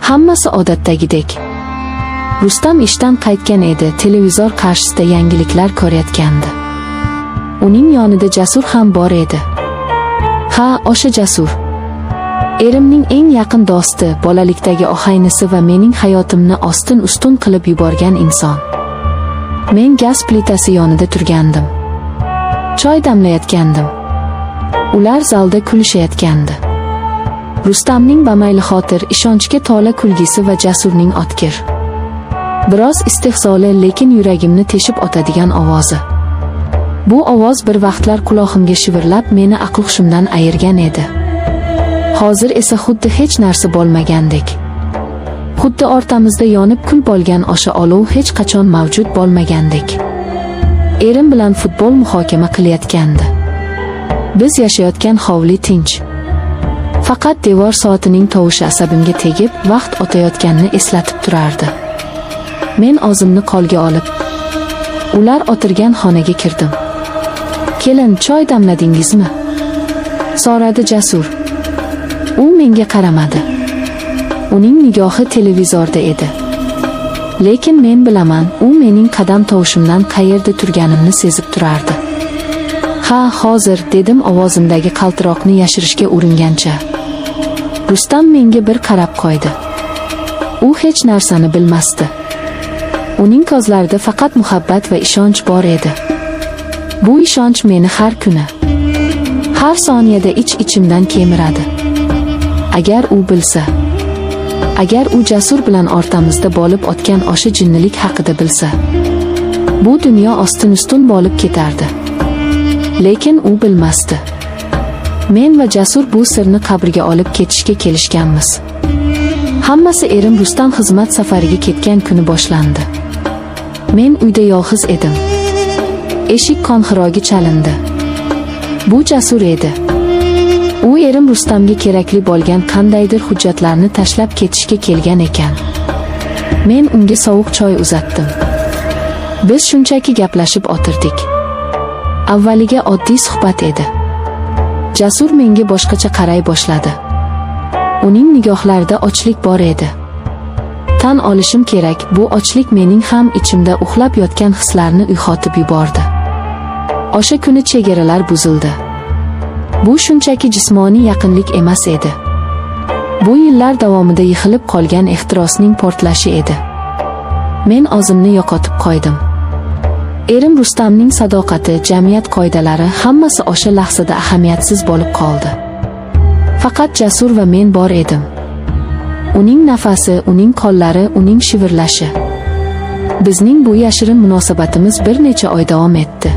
Hammasi odatdagidek. Rustam ishdan qaytgan edi, televizor qarshisida yangiliklar ko'rayotgandi. Uning yonida Jasur ham bor edi. Ha, o'sha Jasur. Erimning eng yaqin do'sti, bolalikdagi og'aynisi va mening hayotimni ostin-ustun qilib yuborgan inson. Men gaz plitasi yonida turgandim. Choy damlayotgandim. Ular zalda kulishayotgandi. Rustamning bamayli xotir, ishonchga to'la kulgisi va Jasurning o'tkir, biroz istehzoli, lekin yuragimni teshib o'tadigan ovozi. Bu ovoz bir vaqtlar quloqimga shivirlab, meni aql-hushimdan ayirgan edi. Hozir esa xuddi hech narsa bo'lmagandek. Xuddi ortamizda yonib kul bo'lgan o'sha olov hech qachon mavjud bo'lmagandek. Erim bilan futbol muhokama qilayotgandi. Biz yashayotgan hovli tinch. Faqat devor soatining tovushi asabimga tegib, vaqt o'tayotganini eslatib turardi. Men o'zimni qo'lga olib, ular o'tirgan xonaga kirdim. "Kelin, choy damladingizmi?" so'radi Jasur. U menga qaramadi. Uning nigohi televizorda edi. Lekin men bilaman, u mening qadam tovushimdan qayerda turganimni sezib turardi. "Ha, hozir", dedim ovozimdagi qaltiroqni yashirishga uringancha. Rustam menga bir qarab qo'ydi. U hech narsani bilmasdi. Uning ko'zlarida faqat muhabbat va ishonch bor edi. Bu ishonch meni har kuni, har soniyada ich-ichimdan kemiradi. Agar u bilsa, agar u Jasur bilan o'rtamizda bo'lib o'tgan o'sha jinnilik haqida bilsa, bu dunyo ostin-ustun bo'lib ketardi. Lekin u bilmasdi. Men va Jasur bu sirni qabrga olib ketishga kelishganmiz. Hammasi erim Rustam xizmat safariga ketgan kuni boshlandi. Men uyda yolg'iz edim. Eshik qo'ng'irog'i chalindi. Bu Jasur edi. U erim Rustamga kerakli bo'lgan qandaydir hujjatlarni tashlab ketishga kelgan ekan. Men unga sovuq choy uzatdim. Biz shunchaki gaplashib o'tirdik. Avvaliga oddiy suhbat edi. Jasur menga boshqacha qaray boshladi. Uning nigohlarida ochlik bor edi. Tan olishim kerak, bu ochlik mening ham ichimda uxlab yotgan hislarni uyg'otib yubordi. O'sha kuni chegaralar buzildi. Bu shunchaki jismoniy yaqinlik emas edi. Bu yillar davomida yig'ilib qolgan ehtirosning portlashi edi. Men o'zimni yo'qotib qo'ydim. Erim Rustamning sadoqati, jamiyat qoidalari hammasi o'sha lahzada ahamiyatsiz bo'lib qoldi. Faqat Jasur va men bor edim. Uning nafasi, uning qo'llari, uning shivirlashi. Bizning bu yashirin munosabatimiz bir necha oy davom etdi.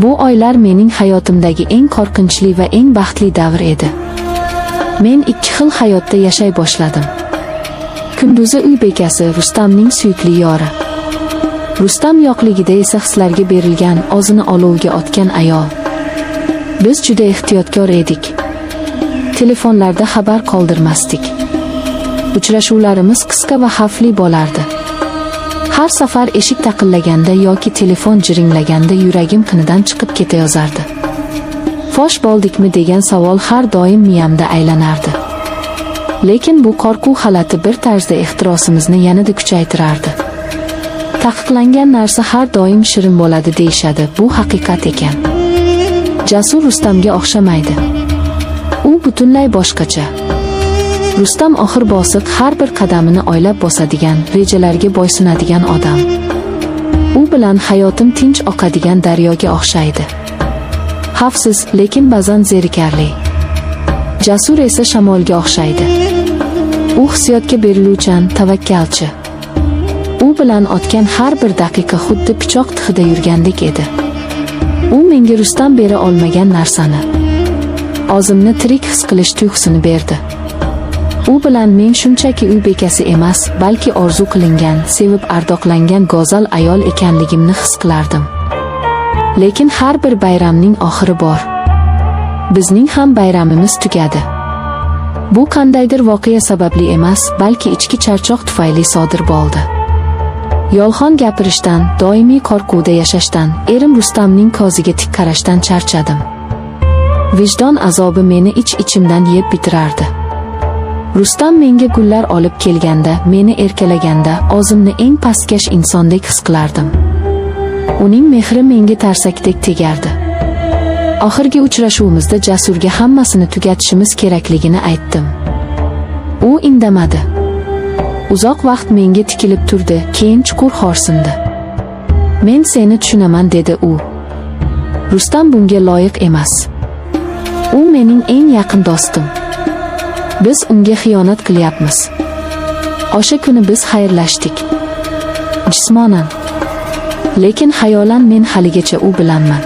Bu oylar mening hayotimdagi eng qo'rqinchli va eng baxtli davr edi. Men ikki xil hayotda yashay boshladim. Kunduzi uy bekasi, Rustamning suyukli yori. Rustam yo'qligida esa hislarga berilgan, o'zini olovga otgan ayol. Biz juda ehtiyotkor edik. Telefonlarda xabar qoldirmasdik. Uchrashuvlarimiz qisqa va xavfli bo'lardi. Har safar eshik taqillaganda yoki telefon jiringlaganda yuragim qinidan chiqib ketayozardi. Fosh bo'ldikmi degan savol har doim miyamda aylanardi. Lekin bu qo'rquv holati bir tarzda ehtirosimizni yanada kuchaytirardi. Taqiqlangan narsa har doim shirin bo'ladi deyshadi, bu haqiqat ekan. Jasur Rustamga o'xshamaydi. U butunlay boshqacha. Rustam oxir bosiq, har bir qadamini oylab bosadigan, rejalarga bo'ysunadigan odam. U bilan hayotim tinch oqadigan daryoga o'xshaydi. Xavfsiz, lekin ba'zan zerikarli. Jasur esa shamolga o'xshaydi. U hissiyotga beriluvchan, tavakkalchi. U bilan o'tgan har bir daqiqa xuddi pichoq tixida yurgandek edi. U menga Rustam bera olmagan narsani, o'zimni tirik his qilish tuyg'usini berdi. U bilan men shunchaki uy bekasi emas, balki orzu qilingan, sevib ardoqlangan go'zal ayol ekanligimni his qilardim. Lekin har bir bayramning oxiri bor. Bizning ham bayramimiz tugadi. Bu qandaydir voqea sababli emas, balki ichki charchoq tufayli sodir bo'ldi. Yolg'on gapirishdan, doimiy qo'rquvda yashashdan, erim Rustamning ko'ziga tik qarashdan charchadim. Vijdon azobi meni ich-ichimdan yeb bitirardi. Rustam menga gullar olib kelganda, meni erkalaganda o'zimni eng pastkash insondek his qilardim. Uning mehri menga tarsakdek tegardi. Oxirgi uchrashuvimizda Jasurga hammasini tugatishimiz kerakligini aytdim. U indamadi. Uzoq vaqt menga tikilib turdi, keyin chuqur xo'rsindi. Men seni tushunaman dedi u. Rustam bunga loyiq emas. U mening eng yaqin do'stim. Biz unga xiyonat qilyapmiz. O'sha kuni biz xayrlashdik. Jismonan. Lekin xayolan men haligacha u bilanman.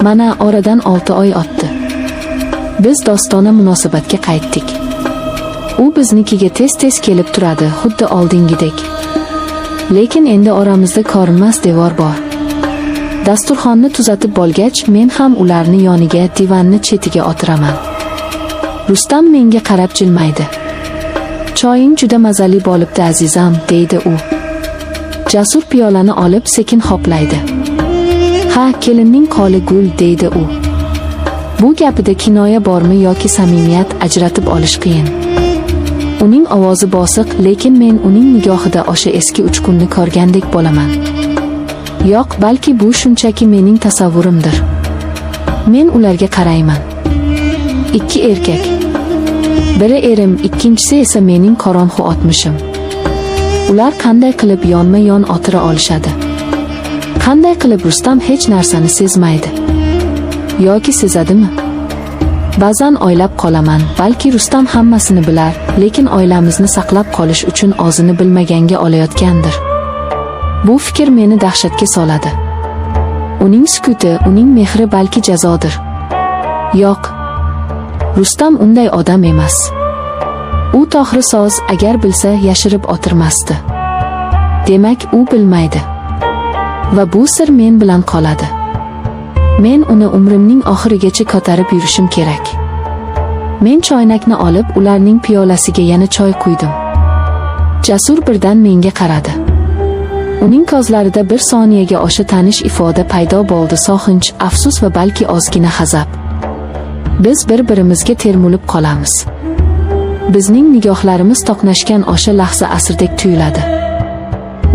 Mana oradan 6 oy o'tdi. Biz do'stona munosabatga qaytdik. U biznikiga tez-tez kelib turadi, xuddi oldingidek. Lekin endi oramizda ko'rinmas devor bor. Dasturxonni tuzatib bo'lgach, men ham ularni yoniga, divanni chetiga o'tiraman. Rustam menga qarab jilmaydi. "Choying juda mazali bo'libdi azizam", deydi u. Jasur piyolani olib sekin hoplaydi. "Ha, kelinning qoli gul", deydi u. Bu gapida kinoya bormi yoki samimiyat, ajratib olish qiyin. Uning ovozi bosiq, lekin men uning nigohida o'sha eski uchqunni ko'rgandek bo'laman. Yo'q, balki bu shunchaki mening tasavvurimdir. Men ularga qarayman. 2 erkak. Biri erim, ikkinchisi esa mening qorong'u o'tmishim. Ular qanday qilib yonma-yon o'tira olishadi? Qanday qilib Rustam hech narsani sezmaydi? Yoki sezadimi? Ba'zan o'ylab qolaman, balki Rustam hammasini bilar, lekin oilamizni saqlab qolish uchun o'zini bilmaganga olayotgandir. Bu fikr meni dahshatga soladi. Uning sukuti, uning mehri balki jazodir. Yo'q. Rustam unday odam emas. U to'g'ri so'z, agar bilsa yashirib o'tirmasdi. Demak, u bilmaydi. Va bu sir men bilan qoladi. Men uni umrimning oxirigacha ko'tarib yurishim kerak. Men choynakni olib, ularning piyolasiga yana choy quydim. Jasur birdan menga qaradi. Uning ko'zlarida bir soniyaga o'sha tanish ifoda paydo bo'ldi, so'xinch, afsus va balki ozgina g'azab. Biz bir-birimizga termulib qolamiz. Bizning nigohlarimiz to'qnashgan o'sha lahza asrdek tuyuladi.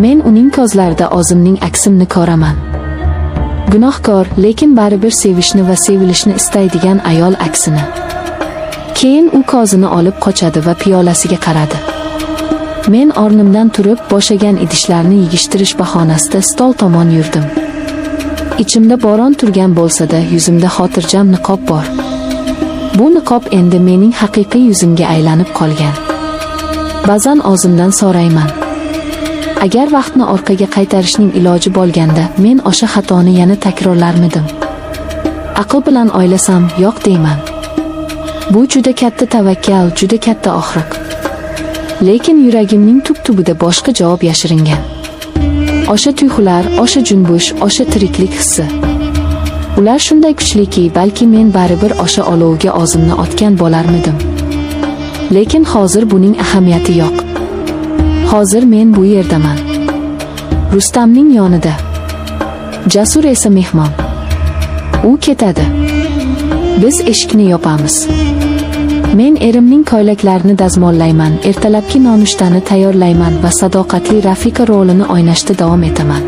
Men uning ko'zlarida o'zimning aksimni ko'raman. Gunohkor, lekin baribir sevishni va sevilishni istaydigan ayol aksini. Keyin u kozini olib qochadi va piyolasiga qaradi. Men o'rnimdan turib, bo'shagan idishlarni yig'ishtirish bahonasida stol tomon yurdim. Ichimda bo'ron turgan bo'lsa-da, yuzimda xotirjam niqob bor. Bu niqob endi mening haqiqiy yuzimga aylanib qolgan. Ba'zan o'zimdan so'rayman. Agar vaqtni orqaga qaytarishning iloji bo'lganda, men o'sha xatoni yana takrorlarmidim? Aql bilan o'ylasam, yo'q deyman. Bu juda katta tavakkal, juda katta og'riq. Lekin yuragimning tub-tubida boshqa javob yashiringan. O'sha tuyg'ular, o'sha junbush, o'sha tiriklik hissi. Ular shunday kuchliki, balki men baribir o'sha olovga o'zimni otgan bo'larmidim. Lekin hozir buning ahamiyati yo'q. Hozir men bu yerdaman. Rustamning yonida. Jasur esa mehmon. U ketadi. Biz eshikni yopamiz. Men erimning ko'ylaklarini dazmollayman, ertalabki nonushtani tayyorlayman va sadoqatli rafiqa rolini o'ynashda davom etaman.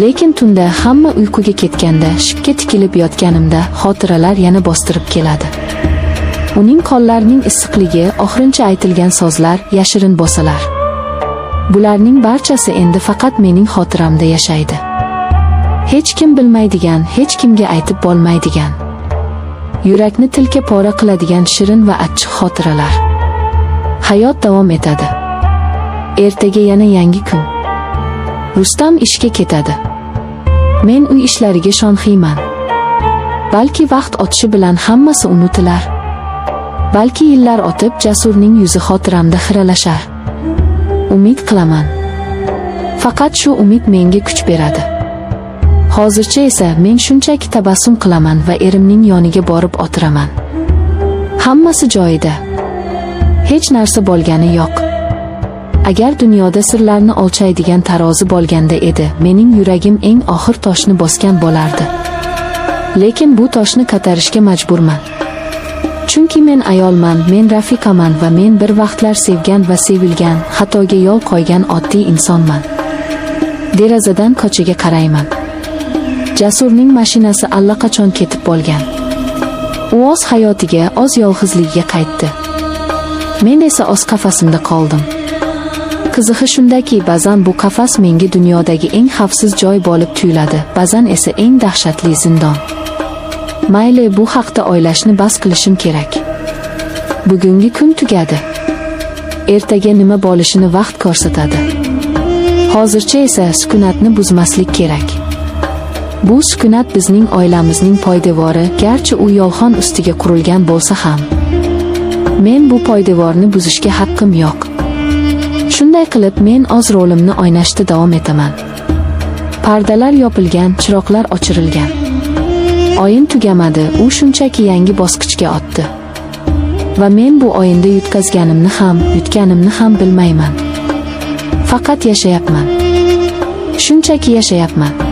Lekin tunda hamma uyquga ketganda, shipga tikilib yotganimda xotiralar yana bostirib keladi. Uning qo'llarining issiqligi, oxirincha aytilgan so'zlar, yashirin bo'salar. Bularning barchasi endi faqat mening xotiramda yashaydi. Hech kim bilmaydigan, hech kimga aytib bo'lmaydigan. Yurakni tilka pora qiladigan shirin va achchiq xotiralar. Hayot davom etadi. Ertaga yana yangi kun. Rustam ishga ketadi. Men uy ishlariga shonxiyman. Balki vaqt o'tishi bilan hammasi unutilar. Balki yillar o'tib Jasurning yuzi xotiramda xiralashar. Umid qilaman. Faqat shu umid menga kuch beradi. Hozircha esa men shunchaki tabassum qilaman va erimning yoniga borib o'tiraman. Hammasi joyida. Hech narsa bo'lgani yo'q. Agar dunyoda sirlarni o'lchaydigan tarozi bo'lganda edi, mening yuragim eng oxir toshni bosgan bo'lardi. Lekin bu toshni ko'tarishga majburman. Chunki men ayolman, men rafiqaman va men bir vaqtlar sevgan va sevilgan, xatoga yo'l qo'ygan oddiy insonman. Derazadan ko'chaga qarayman. Jasurning mashinasi allaqachon ketib bo'lgan. U o'z hayotiga, o'z yolg'izligiga qaytdi. Men esa o'z qafasimda qoldim. Qizig'i shundaki, ba'zan bu qafas menga dunyodagi eng xavfsiz joy bo'lib tuyuladi, ba'zan esa eng dahshatli zindon. Mayli, bu haqda o'ylashni bas qilishim kerak. Bugungi kun tugadi. Ertaga nima bo'lishini vaqt ko'rsatadi. Hozircha esa sukunatni buzmaslik kerak. Bu sukunat bizning oilamizning poydevori, garchi u yolg'on ustiga qurilgan bo'lsa ham. Men bu poydevorni buzishga haqqim yo'q. Shunday qilib men o'z rolimni o'ynashda davom etaman. Pardalar yopilgan, chiroqlar o'chirilgan. O'yin tugamadi, u shunchaki yangi bosqichga o'tdi. Va men bu o'yinda yutqazganimni ham, yutganimni ham bilmayman. Faqat yashayapman. Shunchaki yashayapman.